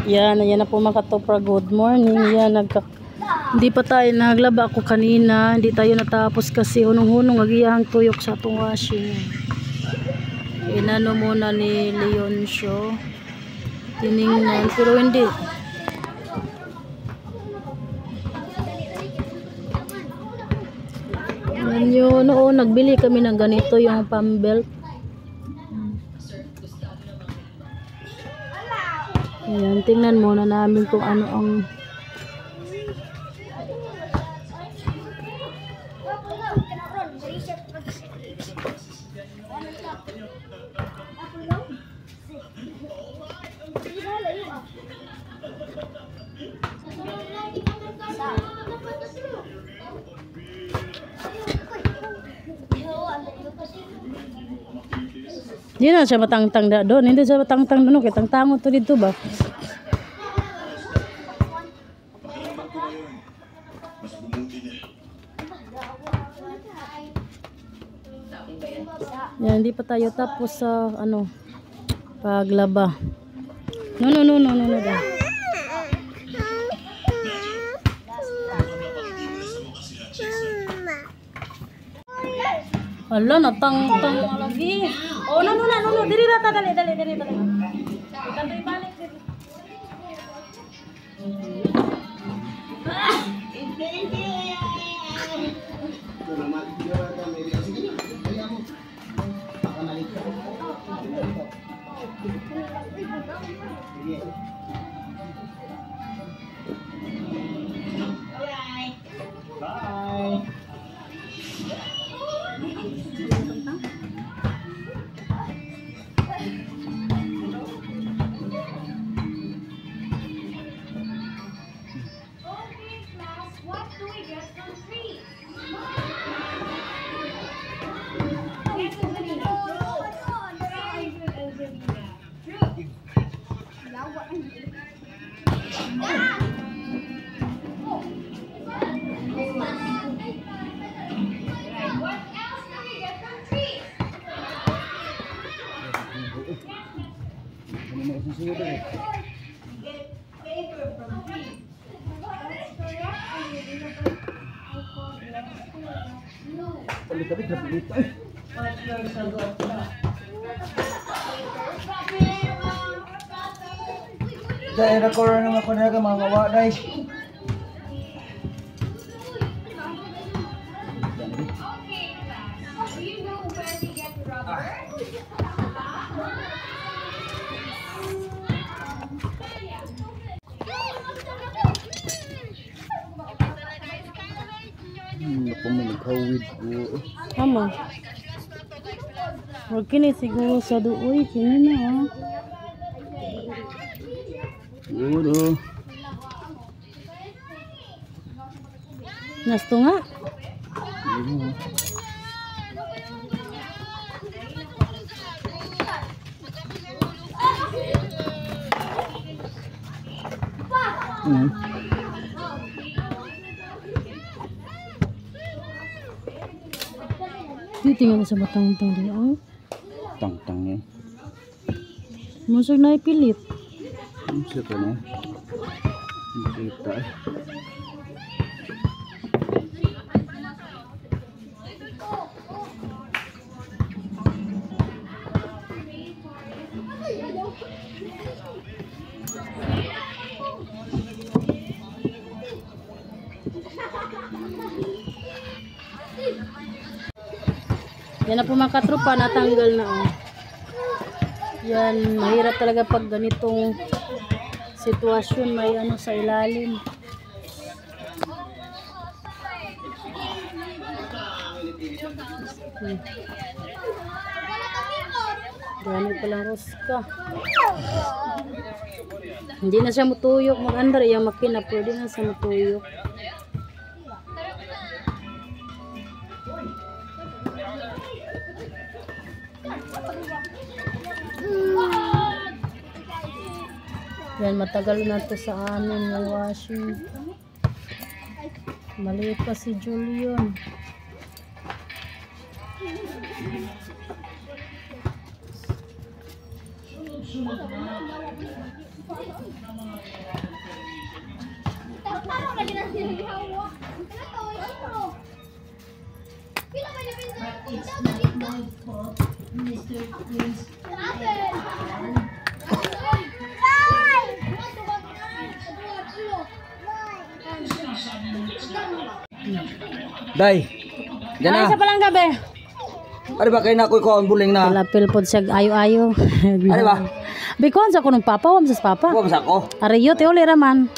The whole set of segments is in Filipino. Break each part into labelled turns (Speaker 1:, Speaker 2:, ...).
Speaker 1: Yan, ayan na po mga katopra. Good morning. Yan, hindi pa tayo naglaba ako kanina. Hindi tayo natapos kasi hunong-hunong agiyahang tuyok sa atong washing. Inano muna ni Leoncio. Tiningnan, pero hindi. Yan yun. Oo, nagbili kami ng ganito yung pambelt. Ayan, tingnan muna namin kung ano ang di na siya matangtang da doon. Hindi siya matangtang doon. Kaya tangtangot to dito ba? Yan, hindi pa tayo tapos sa ano paglaba. No. Hala, natangtang lagi. Oh, no. Diri rata, dali. Ikanto ibalik diri. Bye.
Speaker 2: Dahil record naman ko na mga kawa guys. Ako managkawid ko.
Speaker 1: Tama. Huwag kini siguro sa duoy. Kini na
Speaker 2: Siguro.
Speaker 1: Nasto nga. Tingnan sa batang-tang din. Oh.
Speaker 2: Tang-tang yan.
Speaker 1: Musog na ipilit.
Speaker 2: Siapa na? Kita eh.
Speaker 1: Yan na po mga katropa, natanggal na oh. Yan, mahirap talaga pag ganitong sitwasyon, may ano sa ilalim. Dami palang roska. Hindi na siya matuyok, mag-andar yung makina, pwede na siya matuyok. Yan, matagal na to sa amin yung washing. Maliit pa si Julian.
Speaker 2: Day. Diyan
Speaker 1: Ay,
Speaker 2: na.
Speaker 1: sa palang gabi.
Speaker 2: Ano ba kayo na ako ikaw ang buling na?
Speaker 1: Lapil po siya ayo-ayo.
Speaker 2: Ano ba?
Speaker 1: Bikon sa kunong papa, wam sa papa.
Speaker 2: Huwag sa ako.
Speaker 1: Ariyo, te uli raman.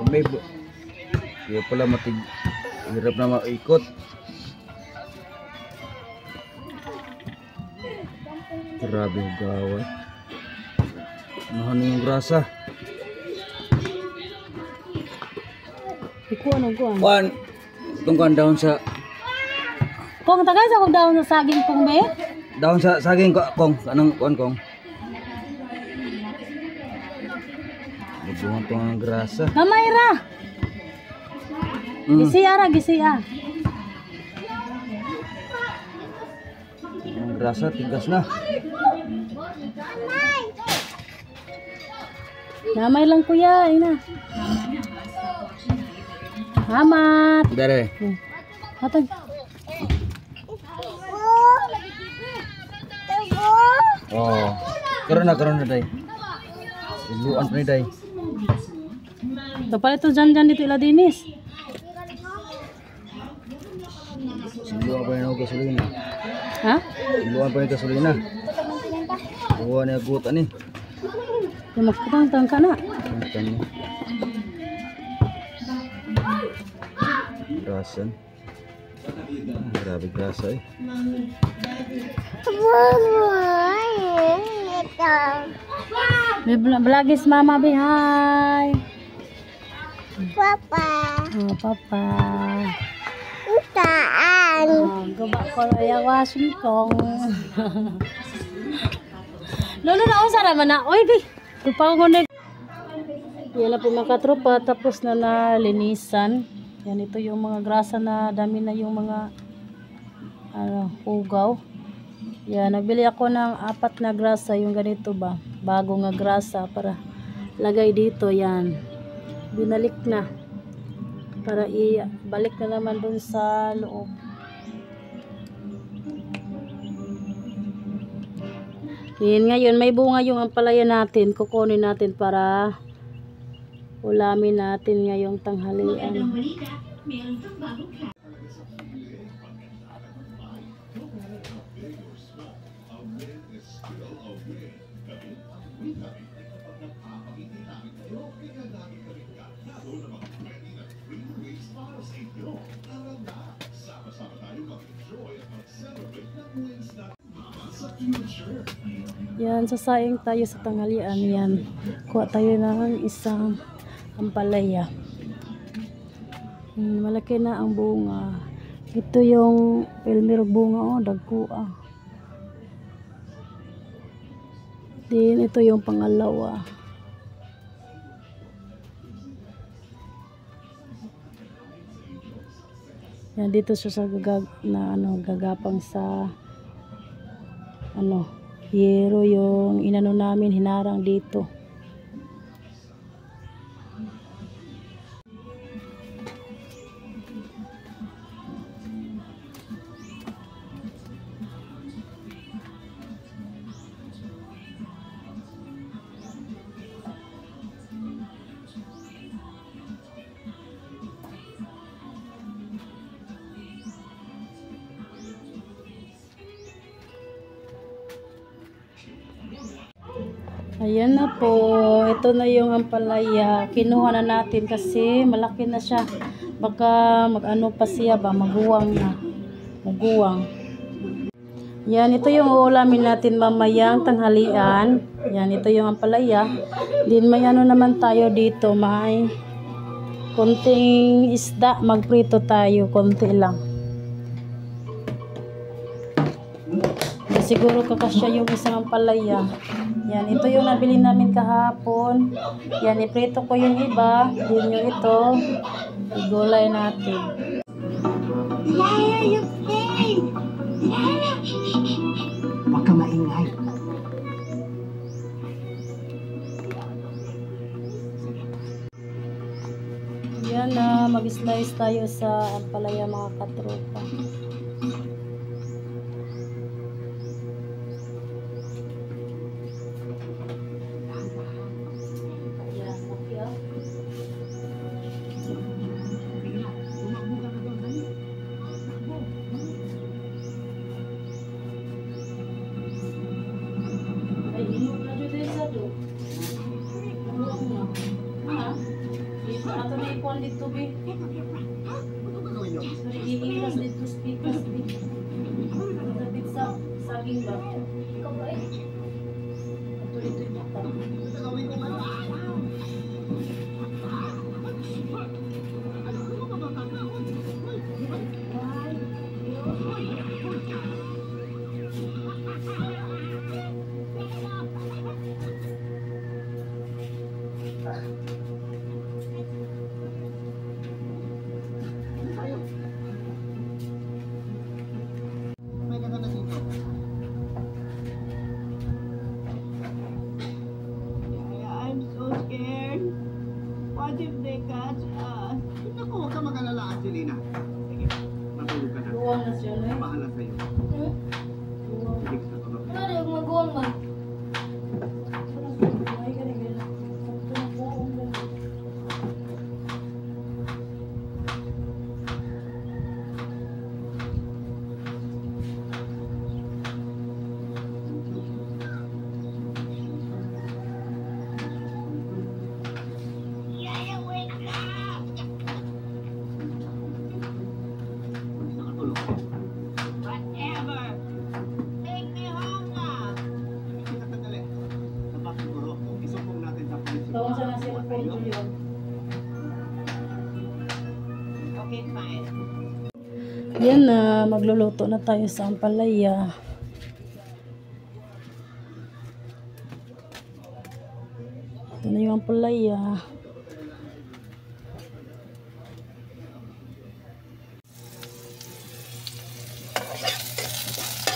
Speaker 2: May Hindi pala matig. Hirap na maikot. Grabe yung gaway. Ano yung grasa?
Speaker 1: Ikuan o kuan.
Speaker 2: Kuan. Tungkan daon sa
Speaker 1: Kung tagay sa kong daon sa saging kong be.
Speaker 2: daon sa saging kong. Anong kuan kong? Bubuhan to ang grasa.
Speaker 1: Namayra. Gisiya ra, gisiya.
Speaker 2: Ang grasa tigas na.
Speaker 1: Namay lang kuya, ina. Hamat.
Speaker 2: Dere.
Speaker 1: Hatag.
Speaker 2: Oh. Karon na day. Iluan pa ni day.
Speaker 1: Dapat ito dyan dito ila dinis.
Speaker 2: Siluan pa yung gasolina.
Speaker 1: Ha?
Speaker 2: Siluan pa yung gasolina. Buwan niya guta ni.
Speaker 1: Yung magkutang ka na.
Speaker 2: Tangtang ni. Grasan. Grabe grasa eh.
Speaker 1: May vlogis mama be, hi.
Speaker 3: Papa,
Speaker 1: Oh, papa.
Speaker 3: saan?
Speaker 1: Oh, gaba ko ya Washington. Lolo na usa ra man na. Oy, bi. Tupaw ko na. Yan na po mga katropa, tapos na nalinisan. Yan, ito yung mga grasa na dami na yung mga ugaw. Yan, nagbili ako ng 4 na grasa, yung ganito ba, bago nga grasa para lagay dito. Yan, binalik na para ibalik na naman dun sa loob. Yan, ngayon may bunga yung ampalaya natin, kukunin natin para ulamin natin ngayong tanghalian. Yan, sasaing tayo sa tanghalian. Yan, kuha tayo ng isang ampalaya. Malaki na ang bunga. Ito yung pelmerog bunga, oh, dagko ah. Din ito yung pangalawa. Yan, dito siya sa gagapang sa yero, yung inano namin, hinarang dito. Ayan na po, ito na yung ampalaya. Kinuha na natin kasi malaki na siya. Baka mag-ano pa siya ba, maguwang na. Maguwang. Yan, ito yung uulamin natin mamayang tanghalian. Yan, ito yung ampalaya. Din may ano naman tayo dito, may konting isda. Magprito tayo, konti lang. Siguro kakasya yung isang ampalaya. Yan, ito yung nabili namin kahapon. Yan, iprito ko yung iba. Din yung ito. Igulay natin.
Speaker 3: Huwag ka maingay.
Speaker 1: Yan na, mag-slice tayo sa ampalaya mga katropa. Dito ato na ikuan dito bi. Sorry, ihilas dito speakers bi. Dapat sa saging ba? Ikaw ba eh? Ato dito yung mata.
Speaker 3: I'm so scared. What if they catch us? Naku, huwag ka mag-alala, Angelina. Sige, matulog ka na.
Speaker 1: Luwang na siya na eh.
Speaker 3: Bahala sa'yo.
Speaker 1: Luwang.
Speaker 3: Sige, sa tulog.
Speaker 1: Ano yung mag-uwang man? Ay, ganyan. Ito na po akong ganyan.
Speaker 3: Nakatulog. Whatever. Take me home na. Sige, sandali. Sa back siguro. Isumpong natin sa pulis.
Speaker 1: Tawag siya na siya po yun.
Speaker 3: Okay, fine.
Speaker 1: Yan na, magluluto na tayo sa ampalaya. Ito na yung ampalaya.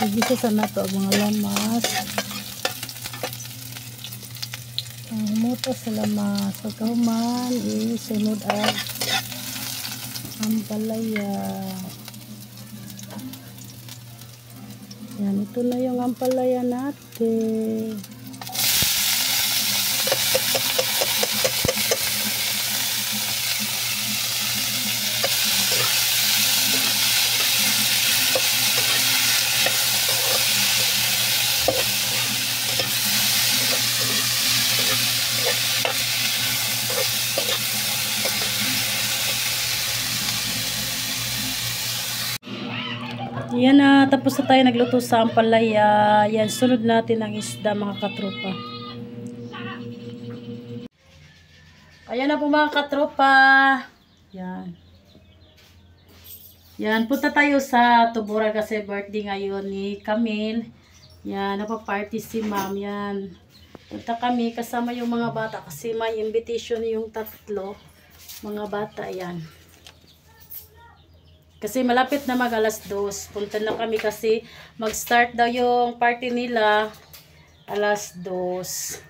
Speaker 1: Igisa na to ang mga lamas. Ang humuta sa lamas. Pagkahuman, isunod ang ampalaya. Yan, ito na yung ampalaya natin. Yan na, tapos na tayo nagluto sa ampalaya. Yan, sunod natin ang isda mga katropa. Ayan na po mga katropa. Yan. Yan, punta tayo sa Tuburan kasi birthday ngayon ni Camille. Yan, napaparty si ma'am. Yan. Punta kami kasama yung mga bata kasi may invitation yung tatlo. Mga bata, yan. Kasi malapit na mag 2:00. Punta na kami kasi mag-start daw yung party nila 2:00.